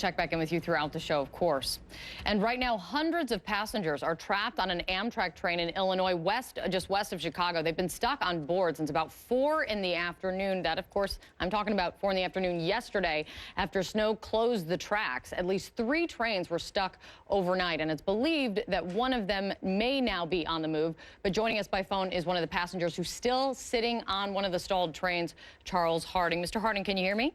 Check back in with you throughout the show, of course. And right now, hundreds of passengers are trapped on an Amtrak train in Illinois, just west of Chicago. They've been stuck on board since about 4 in the afternoon. That, of course, I'm talking about 4 in the afternoon yesterday after snow closed the tracks. At least 3 trains were stuck overnight, and it's believed that one of them may now be on the move. But joining us by phone is one of the passengers who's still sitting on one of the stalled trains, Charles Harding. Mr. Harding, can you hear me?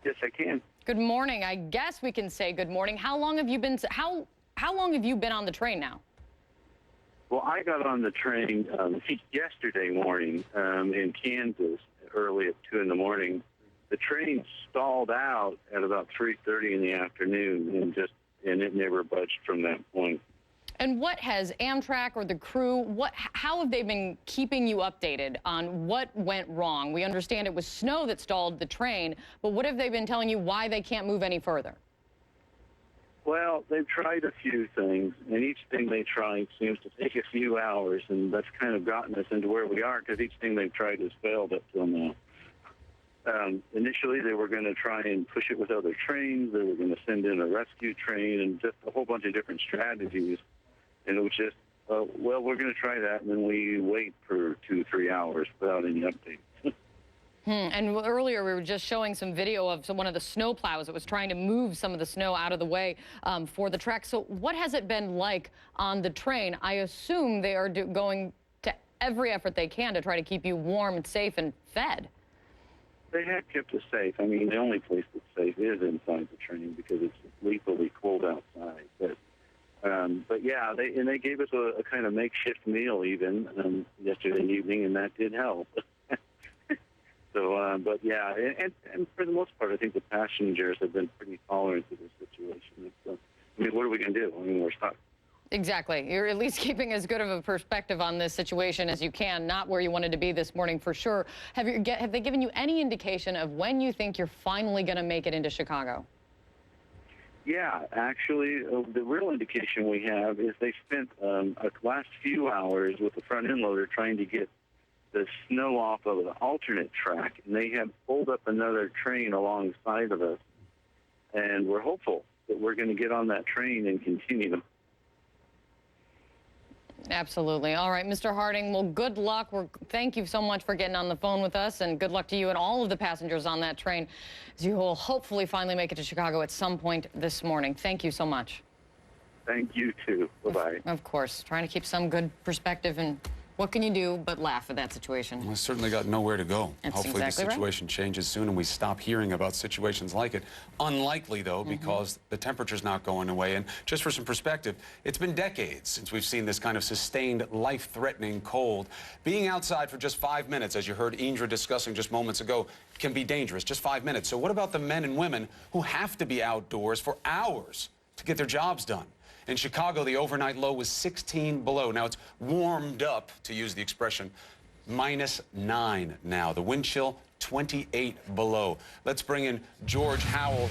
Yes, I can. Good morning. I guess we can say good morning. How long have you been on the train now? Well, I got on the train yesterday morning in Kansas, early at 2 in the morning. The train stalled out at about 3:30 in the afternoon, and it never budged from that point. And what has Amtrak or the crew, how have they been keeping you updated on what went wrong? We understand it was snow that stalled the train, but what have they been telling you why they can't move any further? Well, they've tried a few things, and each thing they try seems to take a few hours, and that's kind of gotten us into where we are because each thing they've tried has failed up till now. Initially, they were going to try and push it with other trains. They were going to send in a rescue train and just a whole bunch of different strategies. And it was just, well, we're going to try that, and then we wait for 2-3 hours without any updates. And earlier we were just showing some video of one of the snow plows that was trying to move some of the snow out of the way for the track. So what has it been like on the train? I assume they are going to every effort they can to try to keep you warm and safe and fed. They have kept us safe. I mean, the only place that's safe is inside the train because it's lethally cold outside. But yeah, they gave us a kind of makeshift meal even yesterday evening, and that did help. So, but yeah, and for the most part, I think the passengers have been pretty tolerant to this situation. I mean, what are we going to do? I mean, we're stuck. Exactly. You're at least keeping as good of a perspective on this situation as you can, not where you wanted to be this morning for sure. Have they given you any indication of when you think you're finally going to make it into Chicago? Yeah, actually, the real indication we have is they spent the last few hours with the front end loader trying to get the snow off of the alternate track, and they have pulled up another train alongside of us, and we're hopeful that we're going to get on that train and continue. Absolutely. All right, Mr. Harding, well, good luck. Thank you so much for getting on the phone with us, and good luck to you and all of the passengers on that train as you will hopefully finally make it to Chicago at some point this morning. Thank you so much. Thank you, too. Bye-bye. Of course. Trying to keep some good perspective, and what can you do but laugh at that situation? Well, it's certainly got nowhere to go. That's Hopefully exactly the situation changes soon and we stop hearing about situations like it. Unlikely, though, because the temperature's not going away. And just for some perspective, it's been decades since we've seen this kind of sustained, life-threatening cold. Being outside for just 5 minutes, as you heard Indra discussing just moments ago, can be dangerous, just 5 minutes. So what about the men and women who have to be outdoors for hours to get their jobs done? In Chicago, the overnight low was 16 below. Now, it's warmed up, to use the expression, -9 now. The wind chill, 28 below. Let's bring in George Howell.